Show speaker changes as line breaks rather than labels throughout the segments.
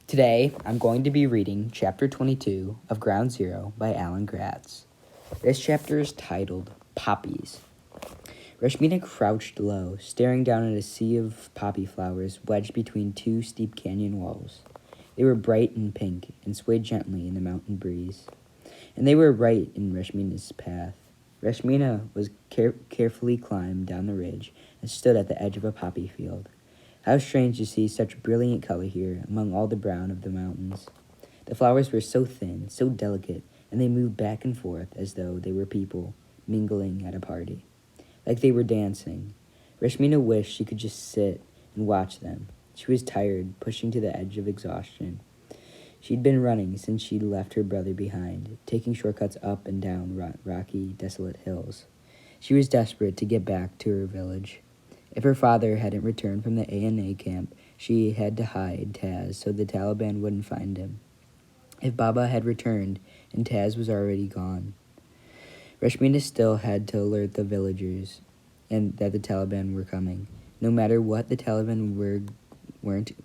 Today, I'm going to be reading Chapter 22 of Ground Zero by Alan Gratz. This chapter is titled Poppies. Rashmina crouched low, staring down at a sea of poppy flowers wedged between two steep canyon walls. They were bright and pink and swayed gently in the mountain breeze. And they were right in Rashmina's path. Rashmina was carefully climbed down the ridge and stood at the edge of a poppy field. How strange to see such brilliant color here among all the brown of the mountains. The flowers were so thin, so delicate, and they moved back and forth as though they were people mingling at a party. Like they were dancing. Rashmina wished she could just sit and watch them. She was tired, pushing to the edge of exhaustion. She'd been running since she'd left her brother behind, taking shortcuts up and down rocky, desolate hills. She was desperate to get back to her village. If her father hadn't returned from the ANA camp, she had to hide Taz so the Taliban wouldn't find him. If Baba had returned and Taz was already gone, Rashmina still had to alert the villagers and that the Taliban were coming. No matter what, the Taliban weren't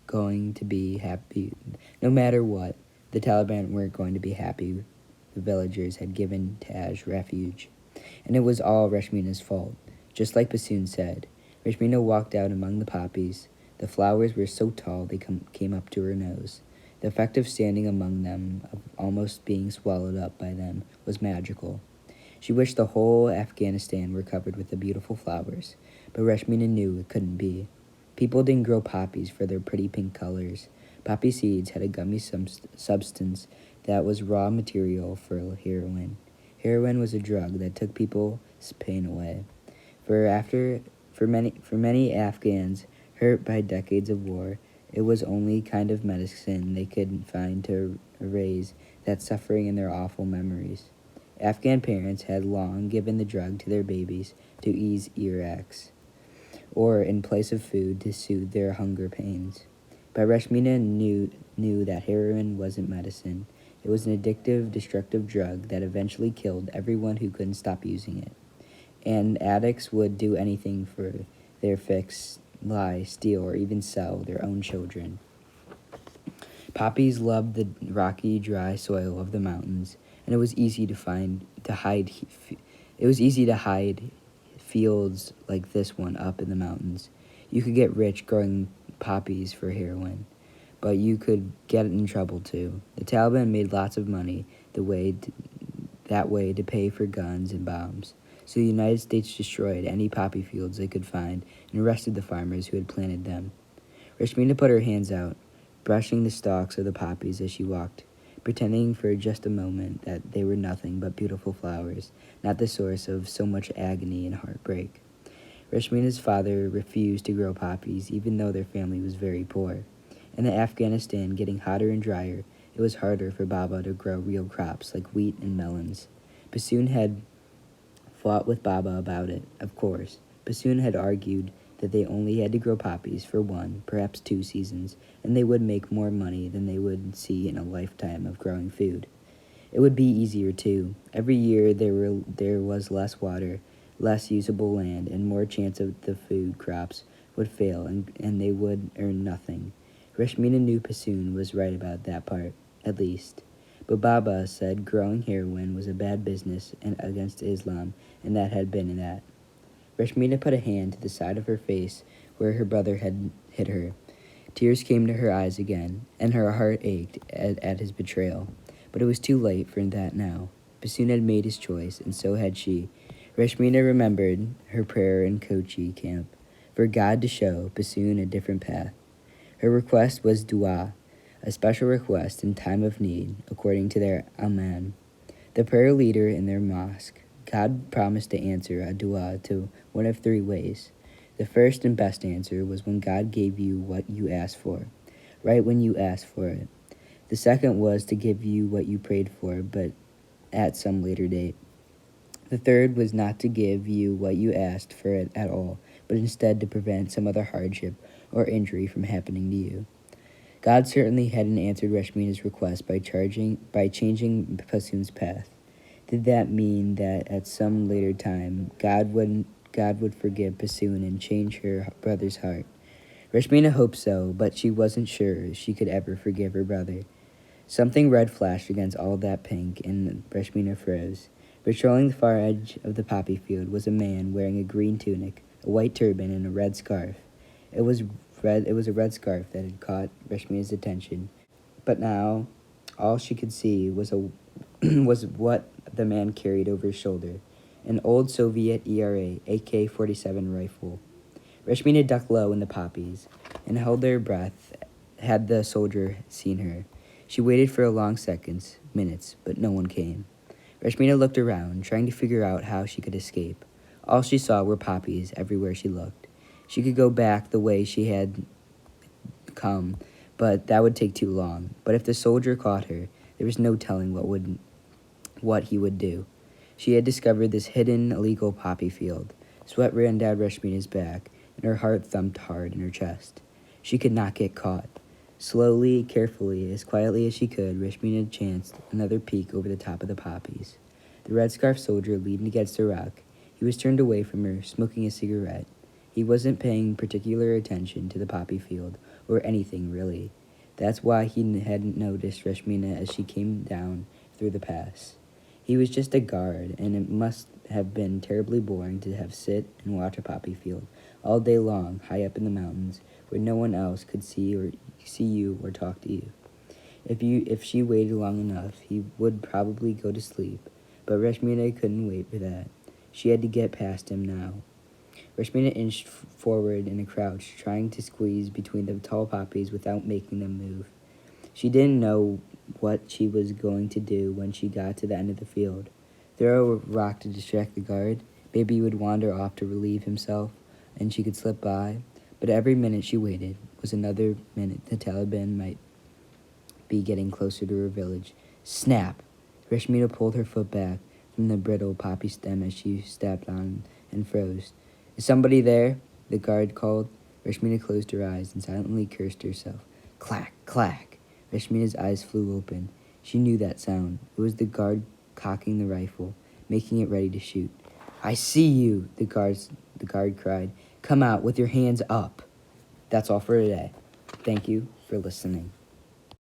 going to be happy. No matter what, the Taliban weren't going to be happy. The villagers had given Taz refuge, and it was all Rashmina's fault. Just like Bassoon said, Rashmina walked out among the poppies. The flowers were so tall they came up to her nose. The effect of standing among them, of almost being swallowed up by them, was magical. She wished the whole Afghanistan were covered with the beautiful flowers, but Rashmina knew it couldn't be. People didn't grow poppies for their pretty pink colors. Poppy seeds had a gummy substance that was raw material for heroin. Heroin was a drug that took people's pain away. For many Afghans hurt by decades of war, it was only kind of medicine they could find to erase that suffering and their awful memories. Afghan parents had long given the drug to their babies to ease ear aches, or in place of food to soothe their hunger pains. But Rashmina knew that heroin wasn't medicine. It was an addictive, destructive drug that eventually killed everyone who couldn't stop using it. And addicts would do anything for their fix, lie, steal, or even sell their own children. Poppies loved the rocky, dry soil of the mountains, and it was easy to hide fields like this one up in the mountains. You could get rich growing poppies for heroin, but you could get in trouble too. The Taliban made lots of money that way to pay for guns and bombs. So the United States destroyed any poppy fields they could find and arrested the farmers who had planted them. Rashmina put her hands out, brushing the stalks of the poppies as she walked, pretending for just a moment that they were nothing but beautiful flowers, not the source of so much agony and heartbreak. Rashmina's father refused to grow poppies, even though their family was very poor. In Afghanistan getting hotter and drier, it was harder for Baba to grow real crops like wheat and melons. Bassoon had fought with Baba about it, of course. Bassoon had argued that they only had to grow poppies for 1, perhaps 2 seasons, and they would make more money than they would see in a lifetime of growing food. It would be easier, too. Every year there was less water, less usable land, and more chance of the food crops would fail, and they would earn nothing. Rashmina knew Bassoon was right about that part, at least. But Baba said growing heroin was a bad business and against Islam, and that had been that. Rashmina put a hand to the side of her face where her brother had hit her. Tears came to her eyes again, and her heart ached at his betrayal. But it was too late for that now. Bassoon had made his choice, and so had she. Rashmina remembered her prayer in Kochi camp, for God to show Bassoon a different path. Her request was dua, a special request in time of need, according to their Amen. The prayer leader in their mosque, God promised to answer a dua to one of 3 ways. The first and best answer was when God gave you what you asked for, right when you asked for it. The second was to give you what you prayed for, but at some later date. The third was not to give you what you asked for it at all, but instead to prevent some other hardship or injury from happening to you. God certainly hadn't answered Rashmina's request by changing Bassoon's path. Did that mean that at some later time God would forgive Bassoon and change her brother's heart? Rashmina hoped so, but she wasn't sure she could ever forgive her brother. Something red flashed against all that pink, and Rashmina froze. Patrolling the far edge of the poppy field was a man wearing a green tunic, a white turban, and a red scarf. It was a red scarf that had caught Rashmina's attention, but now all she could see was was what the man carried over his shoulder, an old Soviet ERA AK-47 rifle. Rashmina ducked low in the poppies and held her breath had the soldier seen her. She waited for a long seconds, minutes, but no one came. Rashmina looked around, trying to figure out how she could escape. All she saw were poppies everywhere she looked. She could go back the way she had come, but that would take too long. But if the soldier caught her, there was no telling what he would do. She had discovered this hidden, illegal poppy field. Sweat ran down Rashmina's back, and her heart thumped hard in her chest. She could not get caught. Slowly, carefully, as quietly as she could, Rashmina chanced another peek over the top of the poppies. The red-scarf soldier leaned against a rock. He was turned away from her, smoking a cigarette. He wasn't paying particular attention to the poppy field, or anything, really. That's why he hadn't noticed Rashmina as she came down through the pass. He was just a guard, and it must have been terribly boring to have sit and watch a poppy field all day long, high up in the mountains, where no one else could see you or talk to you. If she waited long enough, he would probably go to sleep, but Rashmina couldn't wait for that. She had to get past him now. Rashmina inched forward in a crouch, trying to squeeze between the tall poppies without making them move. She didn't know what she was going to do when she got to the end of the field. Throw a rock to distract the guard. Maybe he would wander off to relieve himself, and she could slip by. But every minute she waited was another minute the Taliban might be getting closer to her village. Snap! Rashmina pulled her foot back from the brittle poppy stem as she stepped on and froze. Is somebody there? The guard called. Rashmina closed her eyes and silently cursed herself. Clack, clack. Rashmina's eyes flew open. She knew that sound. It was the guard cocking the rifle, making it ready to shoot. I see you, the guard cried. Come out with your hands up. That's all for today. Thank you for listening.